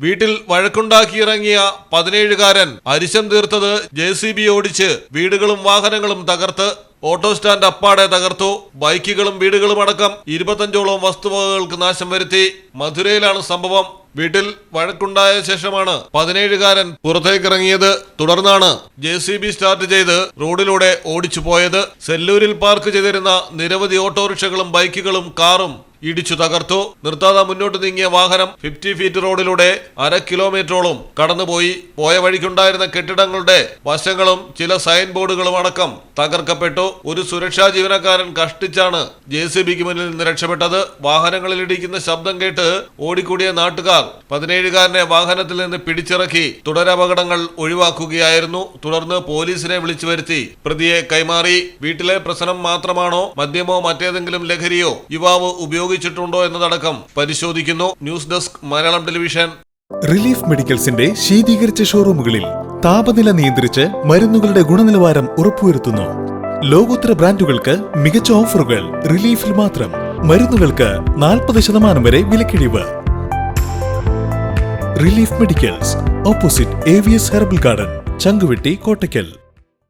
വീട്ടിൽ വഴക്കുണ്ടാക്കിയിറങ്ങിയ 17-കാരൻ അരിശം തീർത്തത് JCB ഓടിച്ച് വീടുകളും വാഹനങ്ങളും തകർത്ത്. ഓട്ടോ സ്റ്റാൻഡ് അപ്പാടെ തകർത്തു. ബൈക്കുകളും വീടുകളും അടക്കം 25ഓളം വസ്തുവകകൾക്ക് നാശം വരുത്തി. മധുരയിലാണ് സംഭവം. വീട്ടിൽ വഴക്കുണ്ടായ ശേഷമാണ് 17-കാരൻ പുറത്തേക്കിറങ്ങിയത്. തുടർന്നാണ് JCB സ്റ്റാർട്ട് ചെയ്ത് റോഡിലൂടെ ഓടിച്ചു പോയത്. സെല്ലൂരിൽ പാർക്ക് ചെയ്തിരുന്ന നിരവധി ഓട്ടോറിക്ഷകളും ബൈക്കുകളും കാറും ഇടിച്ചു തകർത്തു. നിർത്താതെ മുന്നോട്ട് നീങ്ങിയ വാഹനം 50 ഫീറ്റ് റോഡിലൂടെ 1/2 കിലോമീറ്ററോളം കടന്നുപോയി. പോയ വഴിക്കുണ്ടായിരുന്ന കെട്ടിടങ്ങളുടെ വശങ്ങളും ചില സൈൻ ബോർഡുകളും അടക്കം തകർക്കപ്പെട്ടു. ഒരു സുരക്ഷാ ജീവനക്കാരൻ കഷ്ടിച്ചാണ് JCBക്ക് മുന്നിൽ നിന്ന് രക്ഷപ്പെട്ടത്. വാഹനങ്ങളിൽ ഇടിക്കുന്ന ശബ്ദം കേട്ട് ഓടിക്കൂടിയ നാട്ടുകാർ 17-കാരനെ വാഹനത്തിൽ നിന്ന് പിടിച്ചിറക്കി തുടരപകടങ്ങൾ ഒഴിവാക്കുകയായിരുന്നു. തുടർന്ന് പോലീസിനെ വിളിച്ചു വരുത്തി പ്രതിയെ കൈമാറി. വീട്ടിലെ പ്രശ്നം മാത്രമാണോ മദ്യമോ മറ്റേതെങ്കിലും ലഹരിയോ യുവാവ് ഉപയോഗിച്ചിട്ടുണ്ടോ എന്നതടക്കം പരിശോധിക്കുന്നു. News desk Malayalam television. Relief മെഡിക്കൽസിന്റെ ശീതീകരിച്ച ഷോറൂമുകളിൽ താപനില നിയന്ത്രിച്ച് മരുന്നുകളുടെ ഗുണനിലവാരം ഉറപ്പുവരുത്തുന്നു. ലോകോത്തര ബ്രാൻഡുകൾക്ക് മികച്ച ഓഫറുകൾ റിലീഫിൽ മാത്രം. മരുന്നുകൾക്ക് 40% വരെ വിലക്കിഴിവ്. Relief medicals, opposite AVS herbal garden, Changuvetty, Kottakkal.